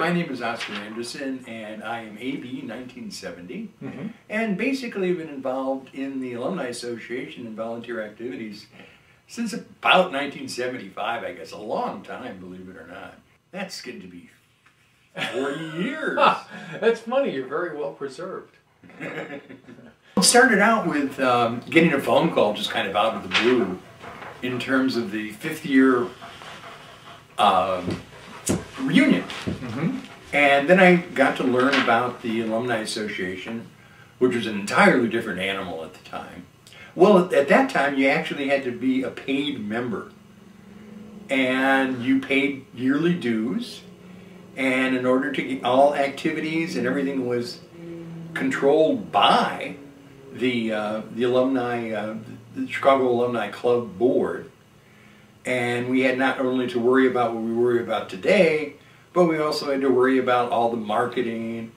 my name is Oscar Anderson, and I am AB 1970. Mm-hmm. And basically I've been involved in the Alumni Association and volunteer activities since about 1975, I guess. A long time, believe it or not. That's going to be 40 years. That's funny, you're very well preserved. It started out with getting a phone call just kind of out of the blue in terms of the 5th year reunion. Mm-hmm. And then I got to learn about the Alumni Association, which was an entirely different animal at the time. Well, at that time, you actually had to be a paid member. And you paid yearly dues. And in order to get all activities and everything was controlled by the alumni, the Chicago Alumni Club board. And we had not only to worry about what we worry about today, but we also had to worry about all the marketing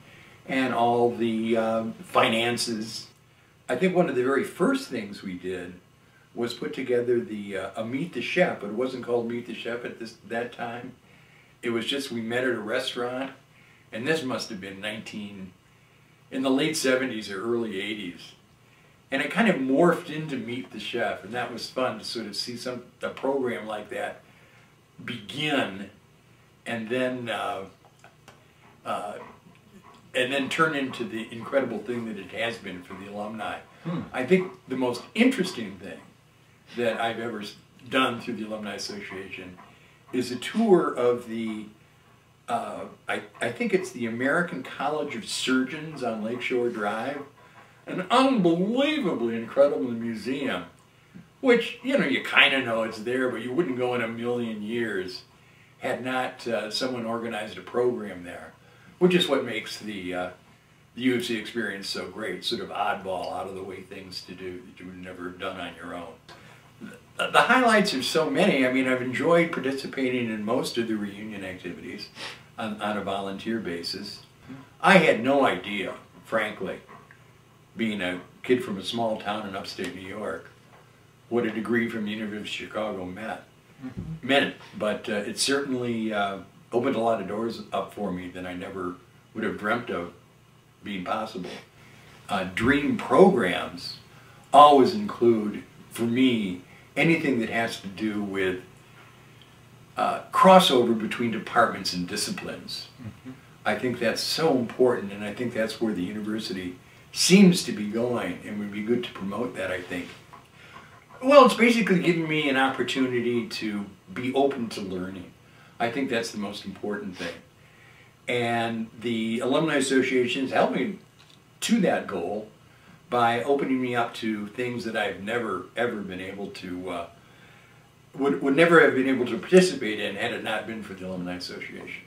and all the finances. I think one of the very first things we did was put together the a Meet the Chef, but it wasn't called Meet the Chef at that time. It was just we met at a restaurant, and this must have been in the late 70s or early 80s. And it kind of morphed into Meet the Chef, and that was fun to sort of see a program like that begin, and then turn into the incredible thing that it has been for the alumni. I think the most interesting thing that I've ever done through the Alumni Association is a tour of the, I think it's the American College of Surgeons on Lakeshore Drive, an unbelievably incredible museum, which, you know, you kind of know it's there, but you wouldn't go in a million years had not someone organized a program there, which is what makes the U of C experience so great, sort of oddball, out of the way things to do that you would never have done on your own. The highlights are so many. I mean, I've enjoyed participating in most of the reunion activities on a volunteer basis. I had no idea, frankly, being a kid from a small town in upstate New York, what a degree from the University of Chicago meant. But it certainly opened a lot of doors up for me that I never would have dreamt of being possible. Dream programs always include, for me, anything that has to do with crossover between departments and disciplines. I think that's so important, and I think that's where the university seems to be going, and would be good to promote that, I think. Well, it's basically giving me an opportunity to be open to learning. I think that's the most important thing. And the Alumni Associations helped me to that goal by opening me up to things that I've never, ever been able to, would never have been able to participate in had it not been for the Alumni Association.